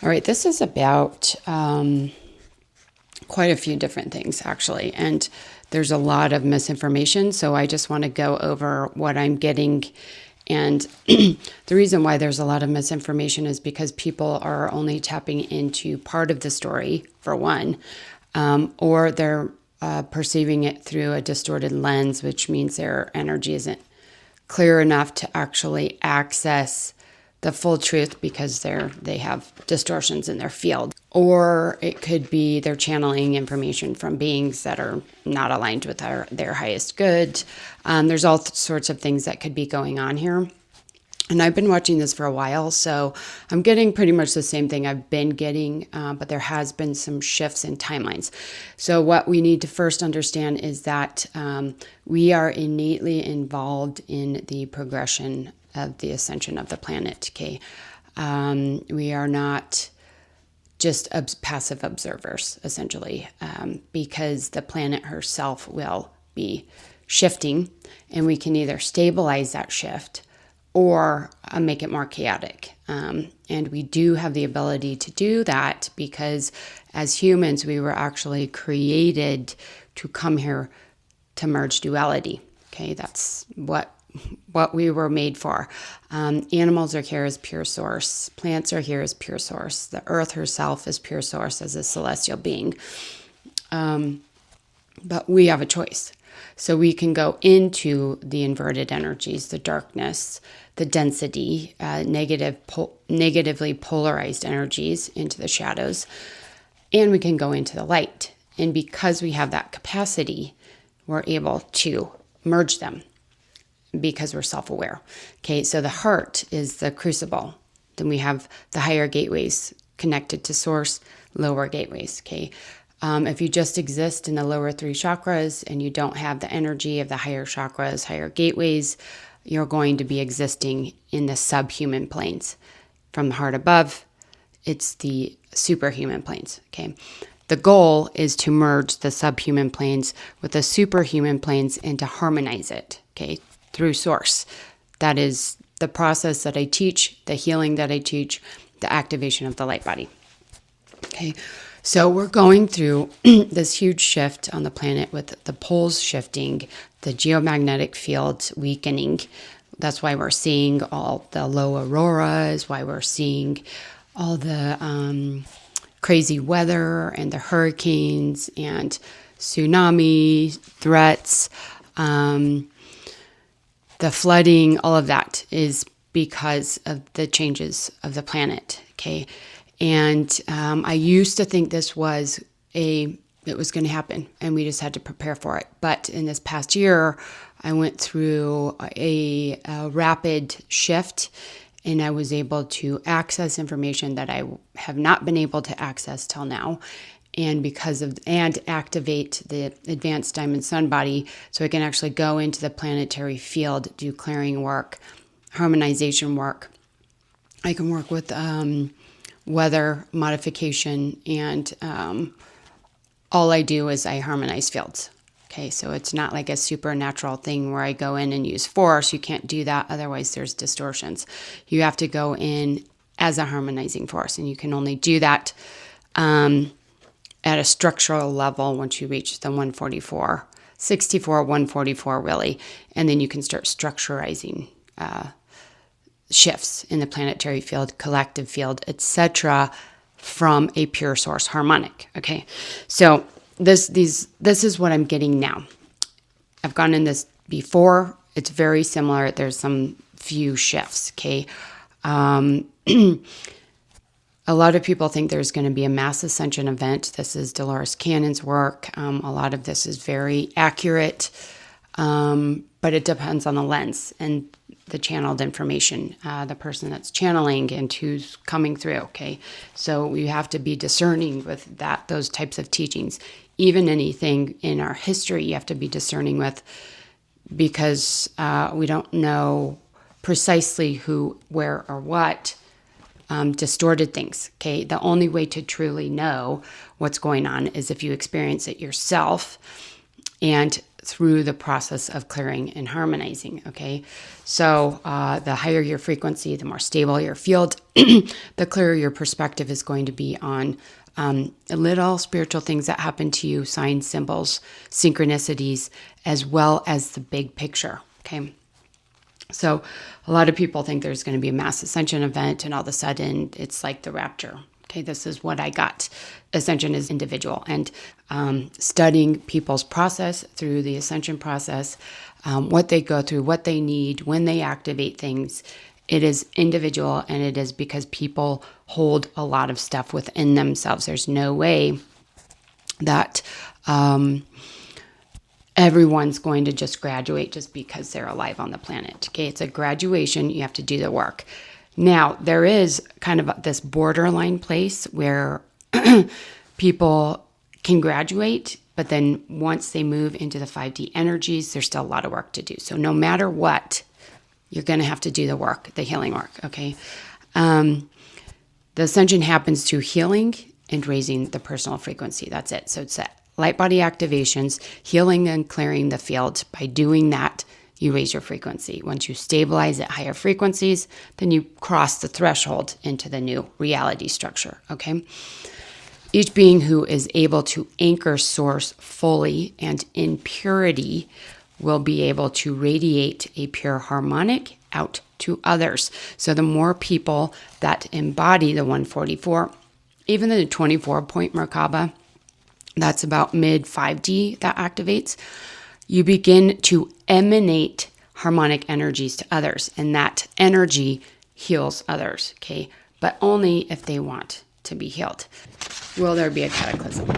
All right, this is about quite a few different things, actually, and there's a lot of misinformation, so I just want to go over what I'm getting. And the reason why there's a lot of misinformation is because people are only tapping into part of the story, for one, or they're perceiving it through a distorted lens, which means their energy isn't clear enough to actually access the full truth because they have distortions in their field. Or it could be they're channeling information from beings that are not aligned with their highest good. There's all sorts of things that could be going on here. And I've been watching this for a while, so I'm getting pretty much the same thing I've been getting, but there has been some shifts in timelines. So what we need to first understand is that we are innately involved in the progression of the ascension of the planet, okay? We are not just passive observers, essentially, because the planet herself will be shifting, and we can either stabilize that shift or make it more chaotic. And we do have the ability to do that because as humans, we were actually created to come here to merge duality. Okay, that's what we were made for. Animals are here as pure source. Plants are here as pure source. The earth herself is pure source as a celestial being. But we have a choice. So we can go into the inverted energies, the darkness, the density, negatively polarized energies into the shadows, and we can go into the light. And because we have that capacity, we're able to merge them because we're self-aware. Okay, so the heart is the crucible. Then we have the higher gateways connected to source, lower gateways. Okay. If you just exist in the lower three chakras and you don't have the energy of the higher chakras, higher gateways, you're going to be existing in the subhuman planes. From the heart above, it's the superhuman planes, okay? The goal is to merge the subhuman planes with the superhuman planes and to harmonize it, okay, through source. That is the process that I teach, the healing that I teach, the activation of the light body, okay? So we're going through this huge shift on the planet with the poles shifting, the geomagnetic field weakening. That's why we're seeing all the low auroras, why we're seeing all the crazy weather and the hurricanes and tsunami threats, the flooding, all of that is because of the changes of the planet, okay? And I used to think it was going to happen and we just had to prepare for it. But in this past year, I went through a rapid shift and I was able to access information that I have not been able to access till now. And activate the advanced diamond sun body so I can actually go into the planetary field, do clearing work, harmonization work. I can work with weather modification, and all I do is I harmonize fields. Okay, so it's not like a supernatural thing where I go in and use force. You can't do that, otherwise there's distortions. You have to go in as a harmonizing force, and you can only do that at a structural level once you reach the 144, 64, 144 really, and then you can start structurizing shifts in the planetary field, collective field, etc., from a pure source harmonic. Okay, so this is what I'm getting now. I've gone in this before. It's very similar. There's some few shifts. Okay, a lot of people think there's going to be a mass ascension event. This is Dolores Cannon's work. A lot of this is very accurate, but it depends on the lens and the channeled information, the person that's channeling and who's coming through, okay? So we have to be discerning with those types of teachings. Even anything in our history you have to be discerning with because we don't know precisely who, where, or what distorted things, okay? The only way to truly know what's going on is if you experience it yourself. And through the process of clearing and harmonizing, okay? So the higher your frequency, the more stable your field, the clearer your perspective is going to be on little spiritual things that happen to you, signs, symbols, synchronicities, as well as the big picture, okay? So a lot of people think there's going to be a mass ascension event and all of a sudden it's like the rapture. Okay, this is what I got. Ascension is individual, and studying people's process through the ascension process, what they go through, what they need, when they activate things, it is individual, and it is because people hold a lot of stuff within themselves. There's no way that everyone's going to just graduate just because they're alive on the planet. Okay, it's a graduation. You have to do the work. Now, there is kind of this borderline place where people can graduate, but then once they move into the 5D energies, there's still a lot of work to do. So no matter what, you're going to have to do the work, the healing work, okay? The ascension happens through healing and raising the personal frequency. That's it. So it's that light body activations, healing and clearing the field. By doing that, you raise your frequency. Once you stabilize at higher frequencies, then you cross the threshold into the new reality structure, okay? Each being who is able to anchor source fully and in purity will be able to radiate a pure harmonic out to others. So the more people that embody the 144, even the 24-point Merkaba, that's about mid 5D that activates, you begin to emanate harmonic energies to others, and that energy heals others, okay? But only if they want to be healed. Will there be a cataclysm?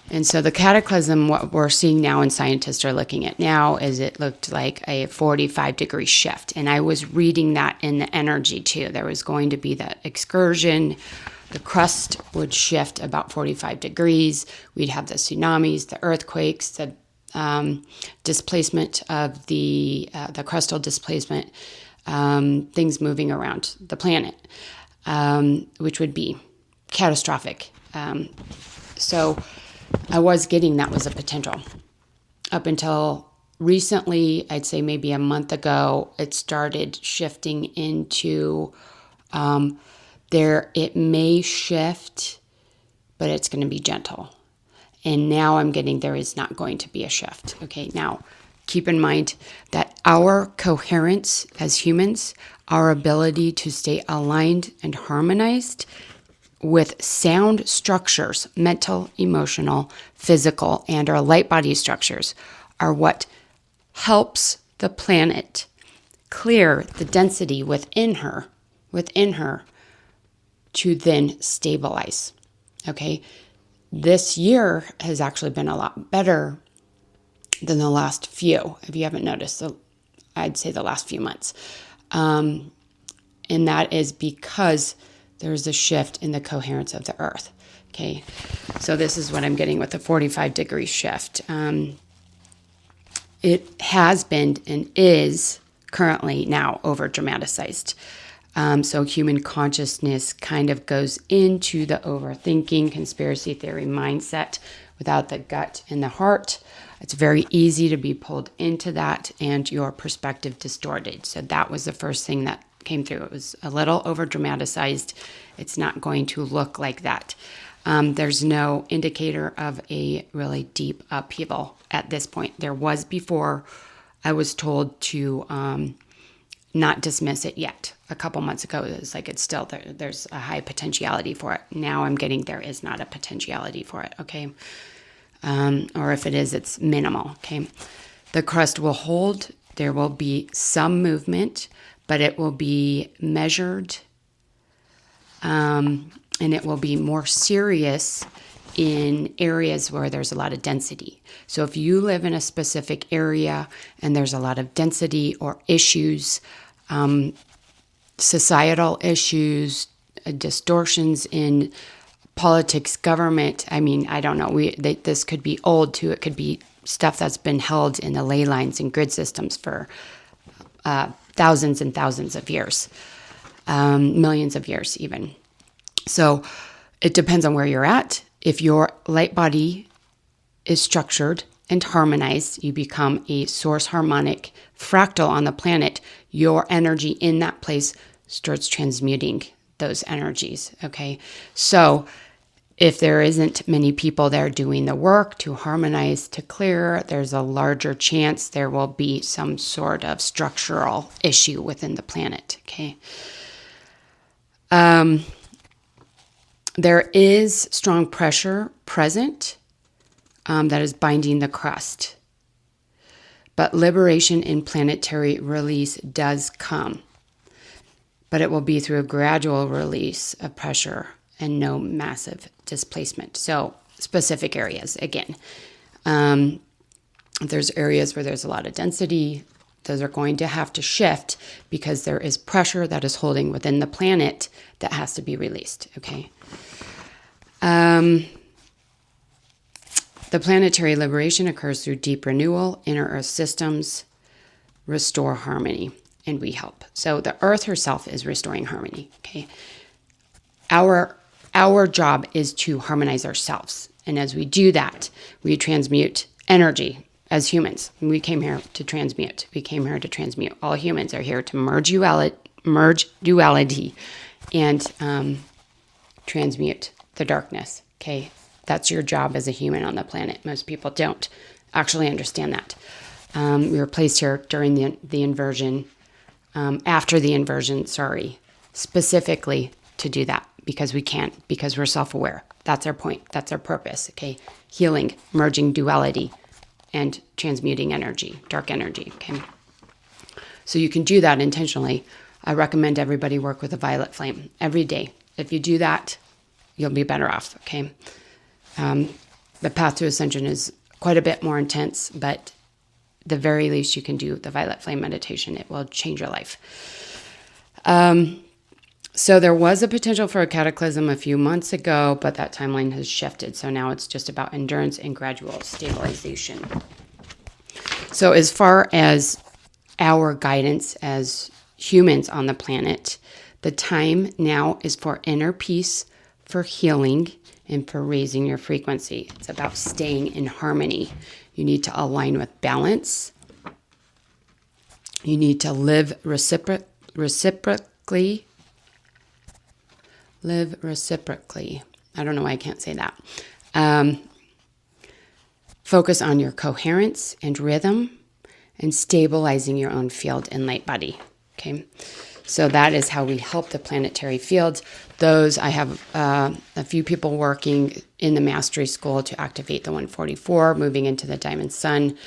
And so the cataclysm, what we're seeing now and scientists are looking at now, is it looked like a 45-degree shift. And I was reading that in the energy too. There was going to be that excursion. The crust would shift about 45 degrees. We'd have the tsunamis, the earthquakes, the displacement of the crustal displacement, things moving around the planet, which would be catastrophic. So I was getting that was a potential. Up until recently, I'd say maybe a month ago, it started shifting into it may shift, but it's going to be gentle. And now I'm getting there is not going to be a shift. Okay, now keep in mind that our coherence as humans, our ability to stay aligned and harmonized with sound structures, mental, emotional, physical, and our light body structures are what helps the planet clear the density within her to then stabilize. Okay, this year has actually been a lot better than the last few. If you haven't noticed, so I'd say the last few months. And that is because there's a shift in the coherence of the earth. Okay, so this is what I'm getting with the 45-degree shift. It has been and is currently now over dramatized. So human consciousness kind of goes into the overthinking, conspiracy theory mindset without the gut and the heart. It's very easy to be pulled into that and your perspective distorted. So that was the first thing that came through. It was a little over dramatized. It's not going to look like that. There's no indicator of a really deep upheaval at this point. There was before. I was told to not dismiss it yet. A couple months ago, it was like it's still there. There's a high potentiality for it. Now I'm getting there is not a potentiality for it, okay? Or if it is, it's minimal, okay? The crust will hold. There will be some movement, but it will be measured, and it will be more serious in areas where there's a lot of density. So if you live in a specific area and there's a lot of density or issues, societal issues, distortions in politics, government, I mean, I don't know. This could be old too. It could be stuff that's been held in the ley lines and grid systems for thousands and thousands of years, millions of years even. So it depends on where you're at. If your light body is structured and harmonize, you become a source harmonic fractal on the planet, your energy in that place starts transmuting those energies. Okay. So if there isn't many people there doing the work to harmonize, to clear, there's a larger chance there will be some sort of structural issue within the planet. Okay. There is strong pressure present that is binding the crust. But liberation and planetary release does come. But it will be through a gradual release of pressure and no massive displacement. So specific areas, again. There's areas where there's a lot of density. Those are going to have to shift because there is pressure that is holding within the planet that has to be released, okay? The planetary liberation occurs through deep renewal, inner earth systems, restore harmony, and we help. So the earth herself is restoring harmony, okay? Our job is to harmonize ourselves. And as we do that, we transmute energy as humans. We came here to transmute. We came here to transmute. All humans are here to merge duality and transmute the darkness, okay? That's your job as a human on the planet. Most people don't actually understand that. We were placed here during the inversion, after the inversion, specifically to do that because we can't, because we're self-aware. That's our point. That's our purpose, okay? Healing, merging duality, and transmuting energy, dark energy, okay? So you can do that intentionally. I recommend everybody work with a violet flame every day. If you do that, you'll be better off, okay? The path to ascension is quite a bit more intense, but the very least you can do the violet flame meditation. It will change your life. So there was a potential for a cataclysm a few months ago, but that timeline has shifted. So now it's just about endurance and gradual stabilization. So as far as our guidance as humans on the planet, the time now is for inner peace, for healing, and for raising your frequency. It's about staying in harmony. You need to align with balance. You need to live reciprocally. Live reciprocally. I don't know why I can't say that. Focus on your coherence and rhythm and stabilizing your own field and light body. Okay. So that is how we help the planetary fields. Those, I have a few people working in the mastery school to activate the 144, moving into the diamond sun.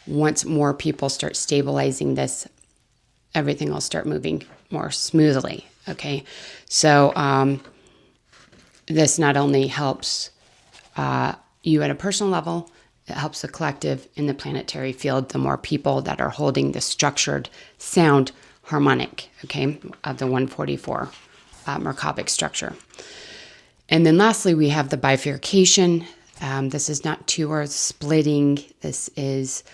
Once more people start stabilizing this, everything will start moving more smoothly. Okay. So this not only helps you at a personal level, it helps the collective in the planetary field, the more people that are holding the structured sound harmonic, okay, of the 144 Merkabic structure. And then lastly, we have the bifurcation. This is not two earths splitting. This is,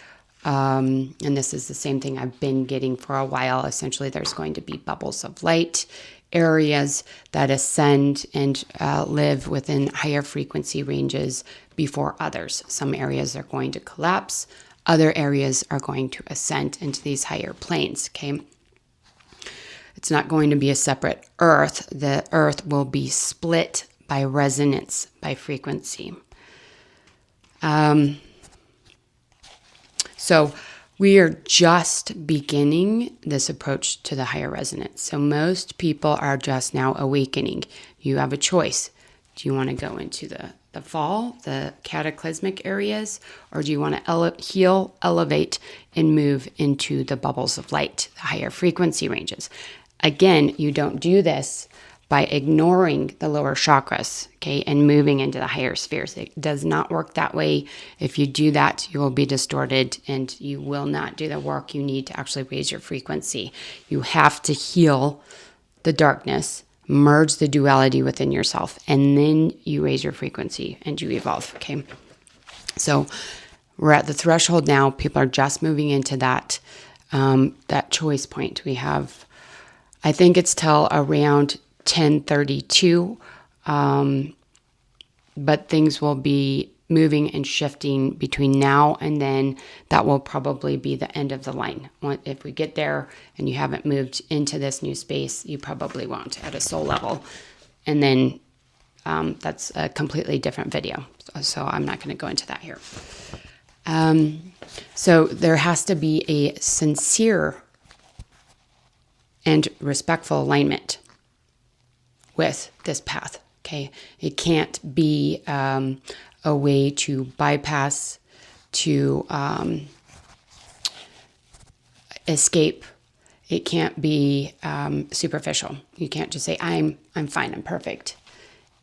and this is the same thing I've been getting for a while. Essentially, there's going to be bubbles of light, areas that ascend and live within higher frequency ranges before others. Some areas are going to collapse. Other areas are going to ascend into these higher planes, okay? It's not going to be a separate earth. The earth will be split by resonance, by frequency. So we are just beginning this approach to the higher resonance. So most people are just now awakening. You have a choice. Do you want to go into the fall, the cataclysmic areas, or do you want to heal, elevate, and move into the bubbles of light, the higher frequency ranges? Again, you don't do this by ignoring the lower chakras, okay, and moving into the higher spheres. It does not work that way. If you do that, you will be distorted and you will not do the work you need to actually raise your frequency. You have to heal the darkness, merge the duality within yourself, and then you raise your frequency and you evolve, okay? So we're at the threshold now. People are just moving into that choice point. We have, I think it's till around 10:32, but things will be moving and shifting between now and then. That will probably be the end of the line. If we get there and you haven't moved into this new space, you probably won't at a soul level. And then that's a completely different video. So I'm not going to go into that here. So there has to be a sincere and respectful alignment with this path. Okay. It can't be a way to bypass, to escape. It can't be superficial. You can't just say, I'm fine, I'm perfect.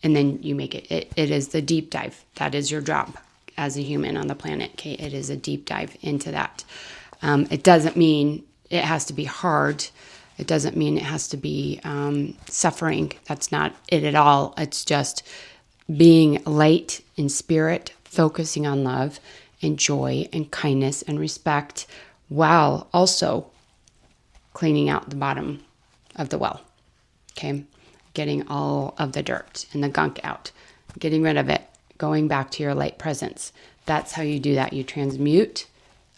And then you make it. It is the deep dive. That is your job as a human on the planet. Okay. It is a deep dive into that. It doesn't mean it has to be hard. It doesn't mean it has to be suffering. That's not it at all. It's just being light in spirit, focusing on love and joy and kindness and respect, while also cleaning out the bottom of the well. Okay. Getting all of the dirt and the gunk out, getting rid of it, going back to your light presence. That's how you do that. You transmute,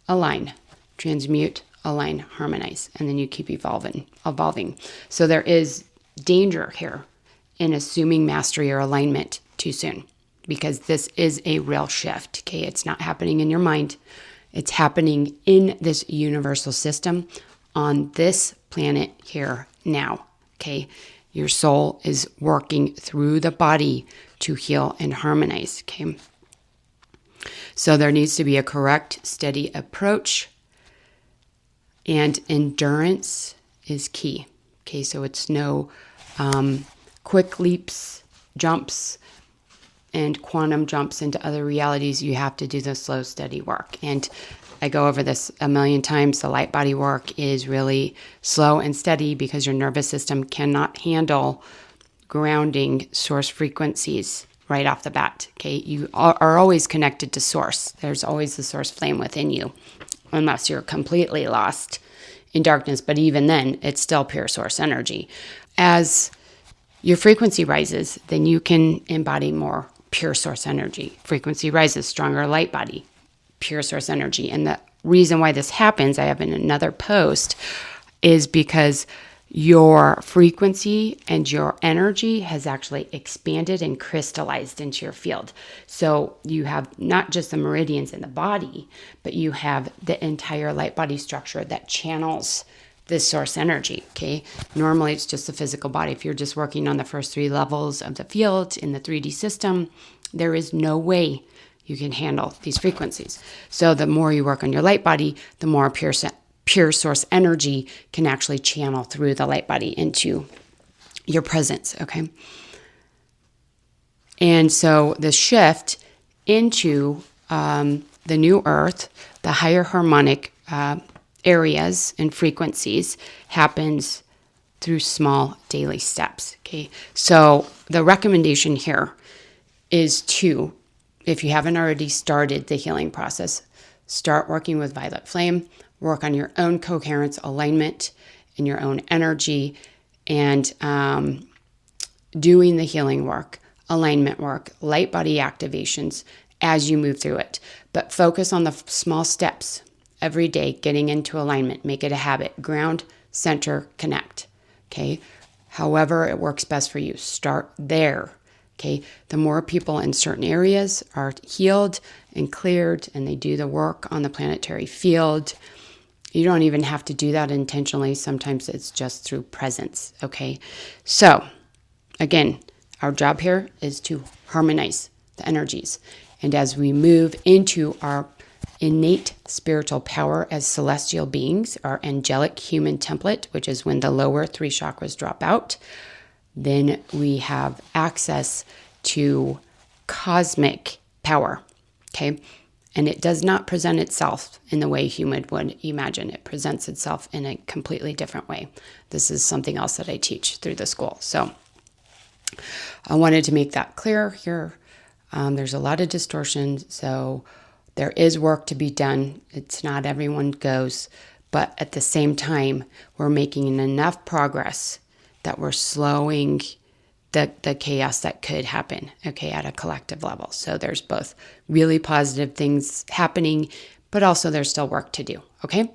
align, harmonize, and then you keep evolving. So there is danger here in assuming mastery or alignment too soon, because this is a real shift. Okay. It's not happening in your mind. It's happening in this universal system on this planet here now. Okay. Your soul is working through the body to heal and harmonize. Okay. So there needs to be a correct, steady approach, and endurance is key. Okay. So it's no quick leaps, jumps, and quantum jumps into other realities. You have to do the slow, steady work. And I go over this a million times. The light body work is really slow and steady because your nervous system cannot handle grounding source frequencies right off the bat. Okay, you are always connected to source. There's always the source flame within you, unless you're completely lost in darkness. But even then, it's still pure source energy. As your frequency rises, then you can embody more pure source energy. Frequency rises, stronger light body, pure source energy. And the reason why this happens, I have in another post, is because your frequency and your energy has actually expanded and crystallized into your field. So you have not just the meridians in the body, but you have the entire light body structure that channels this source energy. Okay. Normally it's just the physical body. If you're just working on the first 3 levels of the field in the 3D system, there is no way you can handle these frequencies. So the more you work on your light body, the more pure source energy can actually channel through the light body into your presence. Okay. And so the shift into the new earth, the higher harmonic areas and frequencies, happens through small daily steps. Okay. So the recommendation here is to, if you haven't already started the healing process, start working with Violet Flame, work on your own coherence, alignment in your own energy, and doing the healing work, alignment work, light body activations as you move through it. But focus on the small steps every day, getting into alignment. Make it a habit. Ground, center, connect. Okay. However it works best for you, start there. Okay. The more people in certain areas are healed and cleared and they do the work on the planetary field, you don't even have to do that intentionally. Sometimes it's just through presence. Okay. So again, our job here is to harmonize the energies. And as we move into our innate spiritual power as celestial beings, our angelic human template, which is when the lower 3 chakras drop out, then we have access to cosmic power. Okay. And it does not present itself in the way human would imagine. It presents itself in a completely different way. This is something else that I teach through the school. So I wanted to make that clear here. There's a lot of distortion. So there is work to be done. It's not everyone goes, but at the same time, we're making enough progress that we're slowing the chaos that could happen, okay, at a collective level. So there's both really positive things happening, but also there's still work to do, okay?